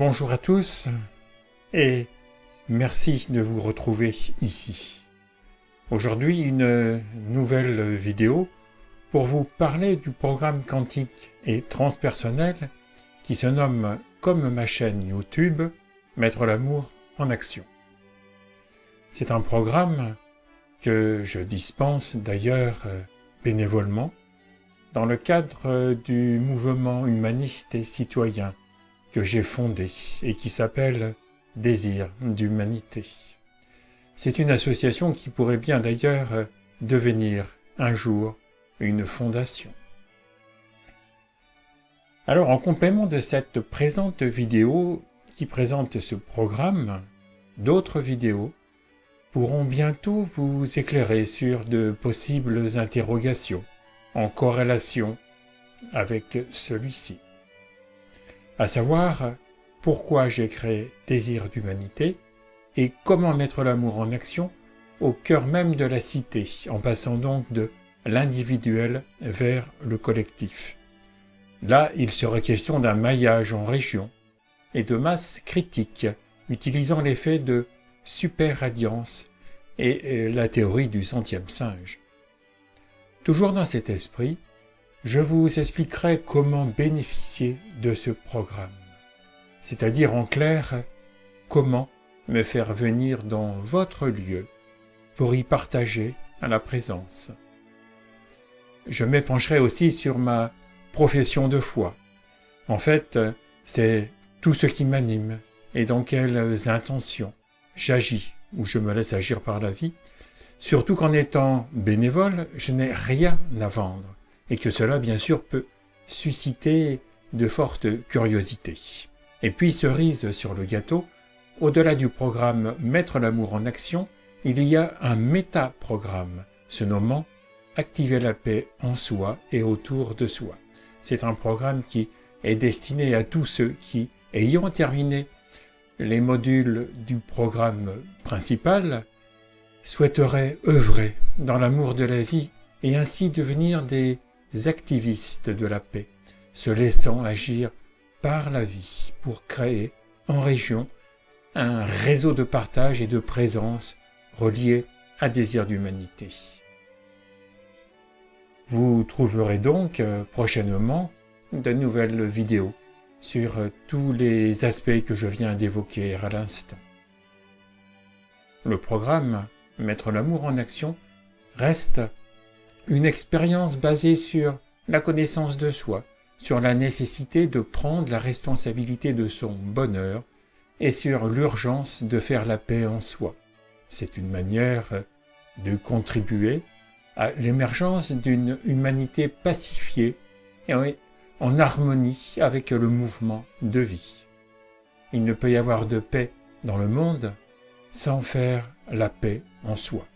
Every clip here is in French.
Bonjour à tous et merci de vous retrouver ici. Aujourd'hui, une nouvelle vidéo pour vous parler du programme quantique et transpersonnel qui se nomme, comme ma chaîne YouTube, Mettre l'amour en action. C'est un programme que je dispense d'ailleurs bénévolement dans le cadre du mouvement humaniste et citoyen que j'ai fondé et qui s'appelle Désir d'humanité. C'est une association qui pourrait bien d'ailleurs devenir un jour une fondation. Alors, en complément de cette présente vidéo qui présente ce programme, d'autres vidéos pourront bientôt vous éclairer sur de possibles interrogations en corrélation avec celui-ci. À savoir, pourquoi j'ai créé Désir d'humanité et comment mettre l'amour en action au cœur même de la cité, en passant donc de l'individuel vers le collectif. Là, il serait question d'un maillage en région et de masse critique, utilisant l'effet de super-radiance et la théorie du centième singe. Toujours dans cet esprit, je vous expliquerai comment bénéficier de ce programme, c'est-à-dire en clair, comment me faire venir dans votre lieu pour y partager à la présence. Je m'épancherai aussi sur ma profession de foi. En fait, c'est tout ce qui m'anime et dans quelles intentions j'agis ou je me laisse agir par la vie, surtout qu'en étant bénévole, je n'ai rien à vendre. Et que cela, bien sûr, peut susciter de fortes curiosités. Et puis, cerise sur le gâteau, au-delà du programme Mettre l'amour en action, il y a un méta-programme, se nommant Activer la paix en soi et autour de soi. C'est un programme qui est destiné à tous ceux qui, ayant terminé les modules du programme principal, souhaiteraient œuvrer dans l'amour de la vie et ainsi devenir des activistes de la paix, se laissant agir par la vie pour créer en région un réseau de partage et de présence relié à Désir d'humanité. Vous trouverez donc prochainement de nouvelles vidéos sur tous les aspects que je viens d'évoquer à l'instant. Le programme Mettre l'amour en action reste une expérience basée sur la connaissance de soi, sur la nécessité de prendre la responsabilité de son bonheur et sur l'urgence de faire la paix en soi. C'est une manière de contribuer à l'émergence d'une humanité pacifiée et en harmonie avec le mouvement de vie. Il ne peut y avoir de paix dans le monde sans faire la paix en soi.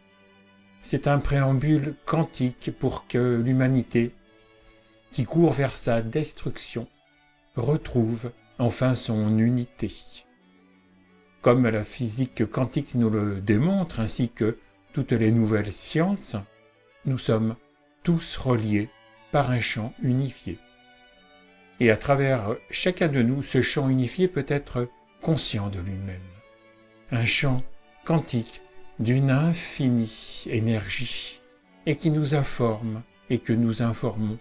C'est un préambule quantique pour que l'humanité, qui court vers sa destruction, retrouve enfin son unité. Comme la physique quantique nous le démontre, ainsi que toutes les nouvelles sciences, nous sommes tous reliés par un champ unifié. Et à travers chacun de nous, ce champ unifié peut être conscient de lui-même. Un champ quantique d'une infinie énergie et qui nous informe et que nous informons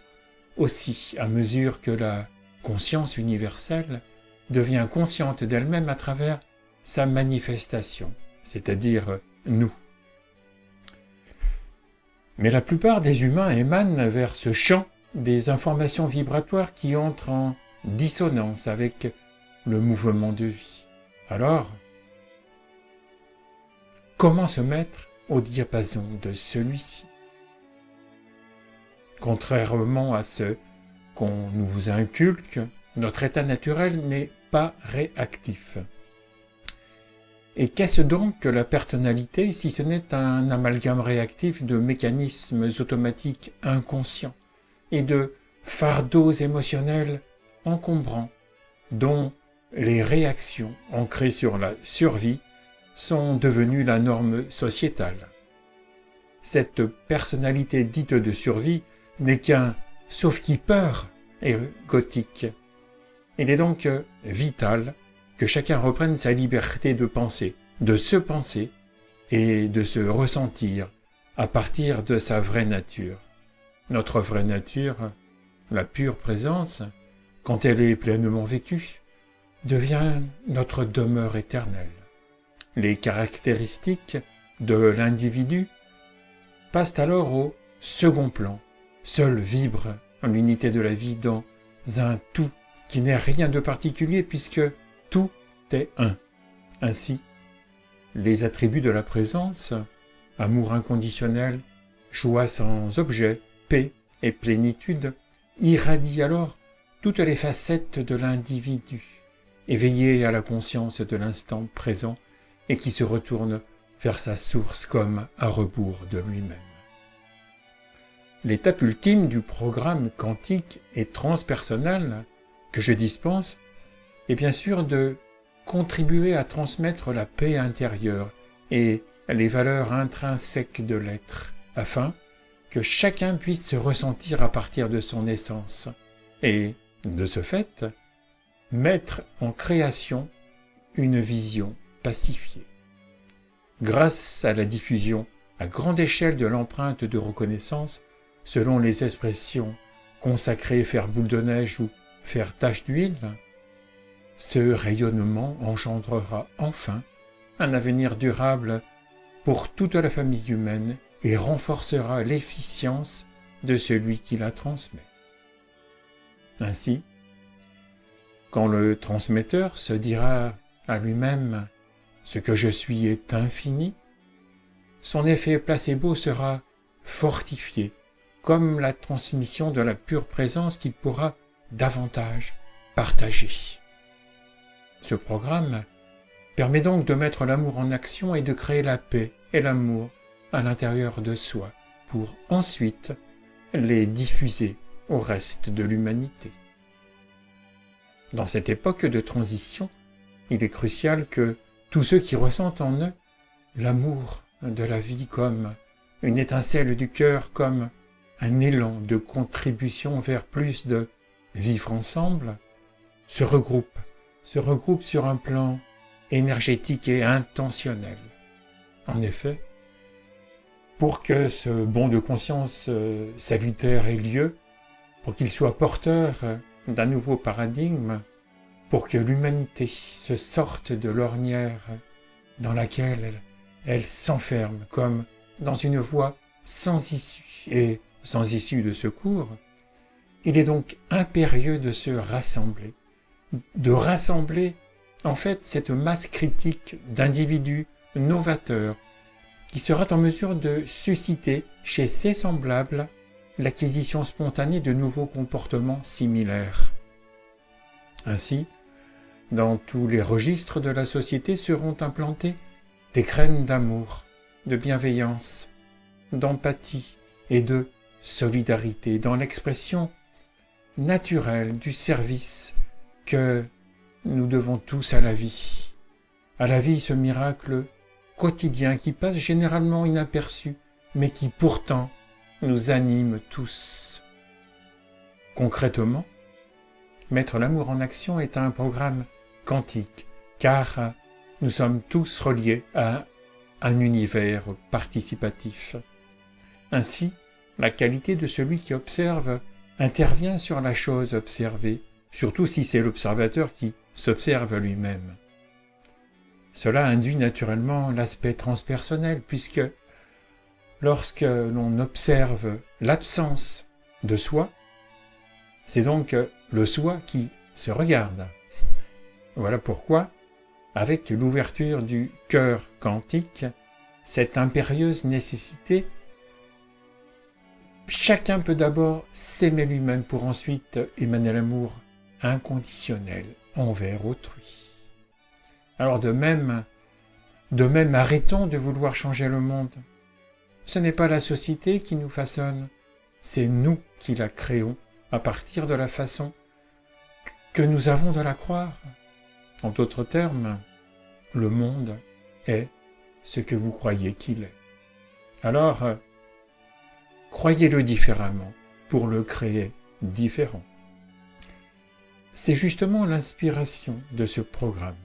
aussi à mesure que la conscience universelle devient consciente d'elle-même à travers sa manifestation, c'est-à-dire nous. Mais la plupart des humains émanent vers ce champ des informations vibratoires qui entrent en dissonance avec le mouvement de vie. Alors, comment se mettre au diapason de celui-ci? Contrairement à ce qu'on nous inculque, notre état naturel n'est pas réactif. Et qu'est-ce donc que la personnalité si ce n'est un amalgame réactif de mécanismes automatiques inconscients et de fardeaux émotionnels encombrants dont les réactions ancrées sur la survie sont devenues la norme sociétale. Cette personnalité dite de survie n'est qu'un sauf-qui-peur égotique. Il est donc vital que chacun reprenne sa liberté de penser, de se penser et de se ressentir à partir de sa vraie nature. Notre vraie nature, la pure présence, quand elle est pleinement vécue, devient notre demeure éternelle. Les caractéristiques de l'individu passent alors au second plan. Seul vibre l'unité de la vie dans un tout qui n'est rien de particulier puisque tout est un. Ainsi, les attributs de la présence, amour inconditionnel, joie sans objet, paix et plénitude, irradient alors toutes les facettes de l'individu, éveillé à la conscience de l'instant présent et qui se retourne vers sa source comme à rebours de lui-même. L'étape ultime du programme quantique et transpersonnel que je dispense est bien sûr de contribuer à transmettre la paix intérieure et les valeurs intrinsèques de l'être, afin que chacun puisse se ressentir à partir de son essence et, de ce fait, mettre en création une vision pacifiée. Grâce à la diffusion à grande échelle de l'empreinte de reconnaissance, selon les expressions consacrées faire boule de neige ou faire tache d'huile, ce rayonnement engendrera enfin un avenir durable pour toute la famille humaine et renforcera l'efficience de celui qui la transmet. Ainsi, quand le transmetteur se dira à lui-même « ce que je suis est infini », son effet placebo sera fortifié, comme la transmission de la pure présence qu'il pourra davantage partager. Ce programme permet donc de mettre l'amour en action et de créer la paix et l'amour à l'intérieur de soi, pour ensuite les diffuser au reste de l'humanité. Dans cette époque de transition, il est crucial que tous ceux qui ressentent en eux l'amour de la vie comme une étincelle du cœur, comme un élan de contribution vers plus de vivre ensemble, se regroupent sur un plan énergétique et intentionnel. En effet, pour que ce bond de conscience salutaire ait lieu, pour qu'il soit porteur d'un nouveau paradigme, pour que l'humanité se sorte de l'ornière dans laquelle elle s'enferme comme dans une voie sans issue et sans issue de secours, il est donc impérieux de se rassembler, de rassembler en fait cette masse critique d'individus novateurs qui sera en mesure de susciter chez ses semblables l'acquisition spontanée de nouveaux comportements similaires. Ainsi, dans tous les registres de la société seront implantées des graines d'amour, de bienveillance, d'empathie et de solidarité dans l'expression naturelle du service que nous devons tous à la vie, ce miracle quotidien qui passe généralement inaperçu, mais qui pourtant nous anime tous. Concrètement, mettre l'amour en action est un programme quantique, car nous sommes tous reliés à un univers participatif. Ainsi, la qualité de celui qui observe intervient sur la chose observée, surtout si c'est l'observateur qui s'observe lui-même. Cela induit naturellement l'aspect transpersonnel, puisque lorsque l'on observe l'absence de soi, c'est donc le soi qui se regarde. Voilà pourquoi, avec l'ouverture du cœur quantique, cette impérieuse nécessité, chacun peut d'abord s'aimer lui-même pour ensuite émaner l'amour inconditionnel envers autrui. Alors de même, arrêtons de vouloir changer le monde. Ce n'est pas la société qui nous façonne, c'est nous qui la créons à partir de la façon que nous avons de la croire. En d'autres termes, le monde est ce que vous croyez qu'il est. Alors, croyez-le différemment pour le créer différent. C'est justement l'inspiration de ce programme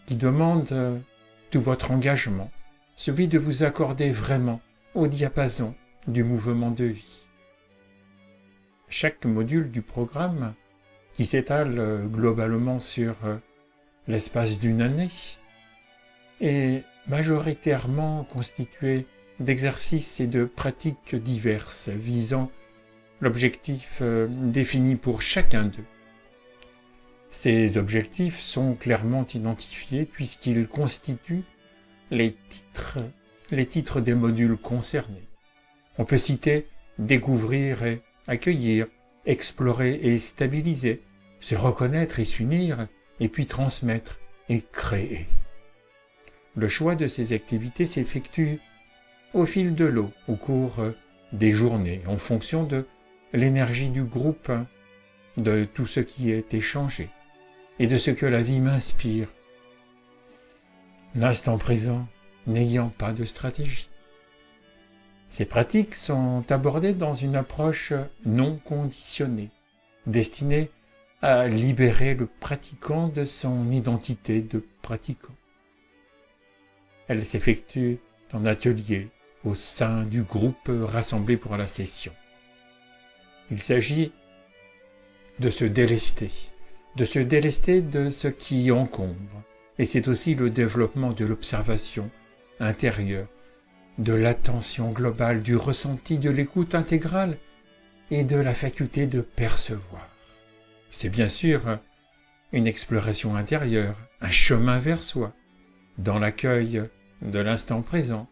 qui demande tout votre engagement, celui de vous accorder vraiment au diapason du mouvement de vie. Chaque module du programme, qui s'étale globalement sur l'espace d'une année, est majoritairement constitué d'exercices et de pratiques diverses visant l'objectif défini pour chacun d'eux. Ces objectifs sont clairement identifiés puisqu'ils constituent les titres des modules concernés. On peut citer découvrir et accueillir, explorer et stabiliser, se reconnaître et s'unir, et puis transmettre et créer. Le choix de ces activités s'effectue au fil de l'eau, au cours des journées, en fonction de l'énergie du groupe, de tout ce qui est échangé, et de ce que la vie m'inspire. L'instant présent n'ayant pas de stratégie. Ces pratiques sont abordées dans une approche non conditionnée, destinée à libérer le pratiquant de son identité de pratiquant. Elles s'effectuent en atelier au sein du groupe rassemblé pour la session. Il s'agit de se délester de ce qui encombre, et c'est aussi le développement de l'observation intérieure, de l'attention globale, du ressenti, de l'écoute intégrale et de la faculté de percevoir. C'est bien sûr une exploration intérieure, un chemin vers soi. Dans l'accueil de l'instant présent,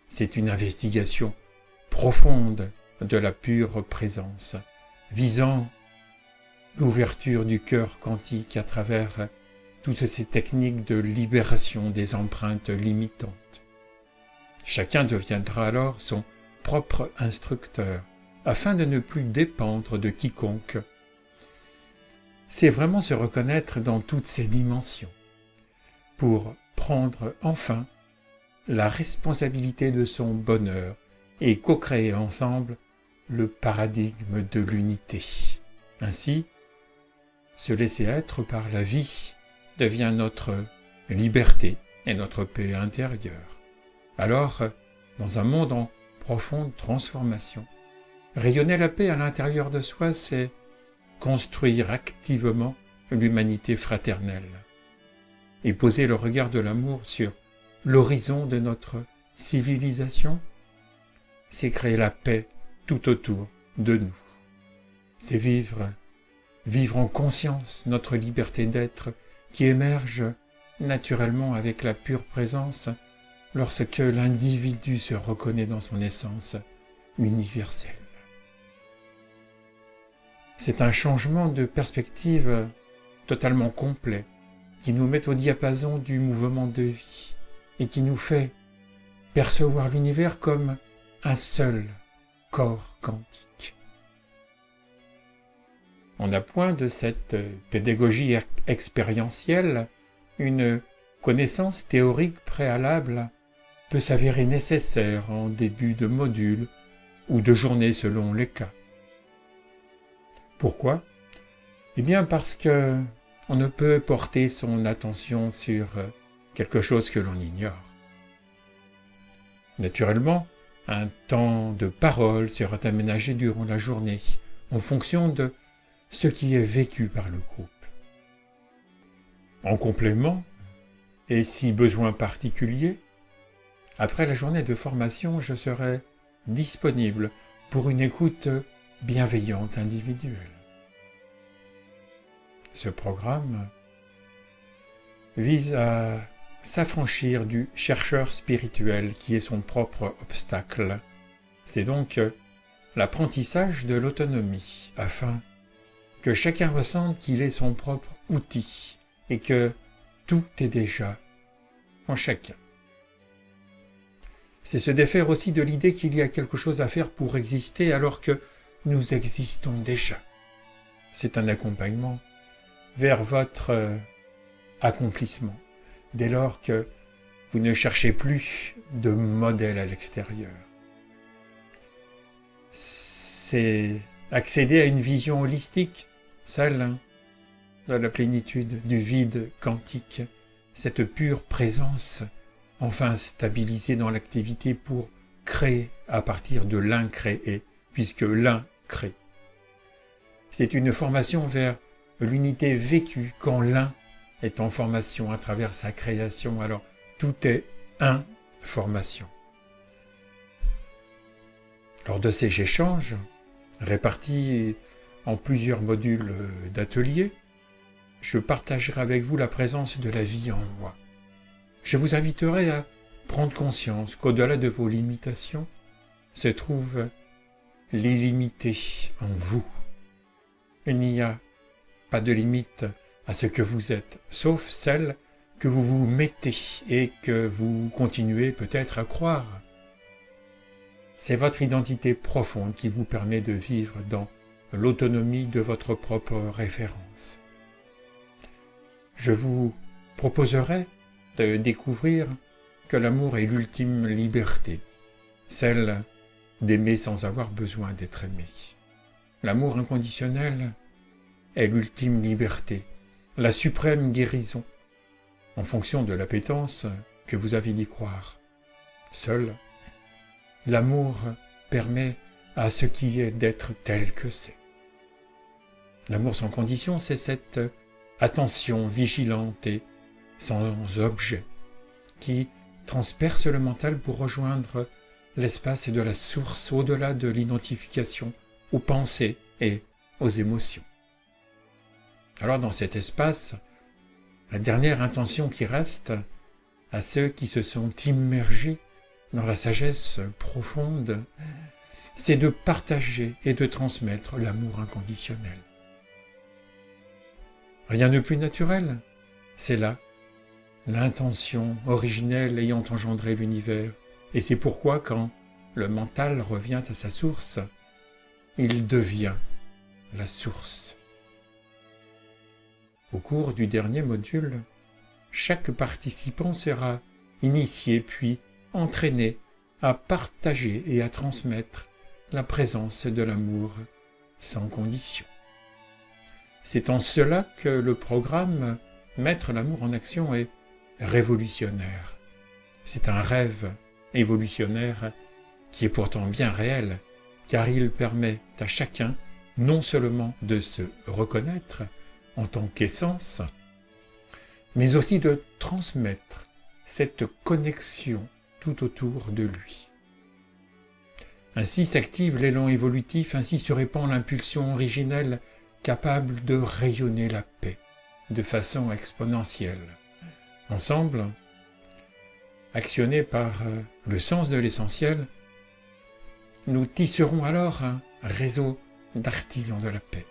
c'est une investigation profonde de la pure présence, visant l'ouverture du cœur quantique à travers toutes ces techniques de libération des empreintes limitantes. Chacun deviendra alors son propre instructeur, afin de ne plus dépendre de quiconque. C'est vraiment se reconnaître dans toutes ces dimensions, pour prendre enfin la responsabilité de son bonheur et co-créer ensemble le paradigme de l'unité. Ainsi, se laisser être par la vie devient notre liberté et notre paix intérieure. Alors, dans un monde en profonde transformation, rayonner la paix à l'intérieur de soi, c'est construire activement l'humanité fraternelle et poser le regard de l'amour sur l'horizon de notre civilisation, c'est créer la paix tout autour de nous. C'est vivre en conscience notre liberté d'être qui émerge naturellement avec la pure présence lorsque l'individu se reconnaît dans son essence universelle. C'est un changement de perspective totalement complet qui nous met au diapason du mouvement de vie et qui nous fait percevoir l'univers comme un seul corps quantique. En appoint de cette pédagogie expérientielle, une connaissance théorique préalable peut s'avérer nécessaire en début de module ou de journée selon les cas. Pourquoi ? Eh bien parce que on ne peut porter son attention sur quelque chose que l'on ignore. Naturellement, un temps de parole sera aménagé durant la journée en fonction de ce qui est vécu par le groupe. En complément, et si besoin particulier, après la journée de formation, je serai disponible pour une écoute bienveillante individuelle. Ce programme vise à s'affranchir du chercheur spirituel qui est son propre obstacle. C'est donc l'apprentissage de l'autonomie, afin que chacun ressente qu'il est son propre outil et que tout est déjà en chacun. C'est se défaire aussi de l'idée qu'il y a quelque chose à faire pour exister alors que nous existons déjà. C'est un accompagnement vers votre accomplissement, dès lors que vous ne cherchez plus de modèle à l'extérieur. C'est accéder à une vision holistique, celle de la plénitude du vide quantique, cette pure présence, enfin stabilisée dans l'activité pour créer à partir de l'incréé, puisque l'un crée. C'est une formation vers l'unité vécue quand l'un est en formation à travers sa création. Alors tout est information. Lors de ces échanges, répartis en plusieurs modules d'atelier, je partagerai avec vous la présence de la vie en moi. Je vous inviterai à prendre conscience qu'au-delà de vos limitations se trouve l'illimité en vous. Il n'y a pas de limite à ce que vous êtes, sauf celle que vous vous mettez et que vous continuez peut-être à croire. C'est votre identité profonde qui vous permet de vivre dans l'autonomie de votre propre référence. Je vous proposerai de découvrir que l'amour est l'ultime liberté, celle d'aimer sans avoir besoin d'être aimé. L'amour inconditionnel est l'ultime liberté, la suprême guérison, en fonction de l'appétence que vous avez d'y croire. Seul, l'amour permet à ce qui est d'être tel que c'est. L'amour sans condition, c'est cette attention vigilante et sans objet qui transperce le mental pour rejoindre l'espace de la source au-delà de l'identification aux pensées et aux émotions. Alors dans cet espace, la dernière intention qui reste à ceux qui se sont immergés dans la sagesse profonde, c'est de partager et de transmettre l'amour inconditionnel. Rien de plus naturel, c'est là l'intention originelle ayant engendré l'univers, et c'est pourquoi quand le mental revient à sa source, il devient la source. Au cours du dernier module, chaque participant sera initié puis entraîné à partager et à transmettre la présence de l'amour sans condition. C'est en cela que le programme Mettre l'amour en action est révolutionnaire. C'est un rêve évolutionnaire qui est pourtant bien réel, car il permet à chacun non seulement de se reconnaître en tant qu'essence, mais aussi de transmettre cette connexion tout autour de lui. Ainsi s'active l'élan évolutif, ainsi se répand l'impulsion originelle capable de rayonner la paix de façon exponentielle. Ensemble, actionnés par le sens de l'essentiel, nous tisserons alors un réseau d'artisans de la paix.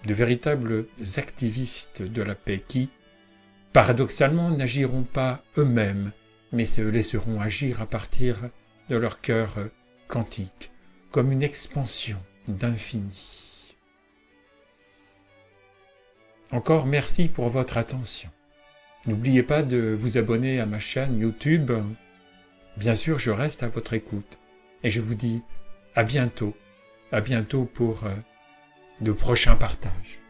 De véritables activistes de la paix qui, paradoxalement, n'agiront pas eux-mêmes, mais se laisseront agir à partir de leur cœur quantique, comme une expansion d'infini. Encore merci pour votre attention. N'oubliez pas de vous abonner à ma chaîne YouTube. Bien sûr, je reste à votre écoute et je vous dis à bientôt pour de prochains partages.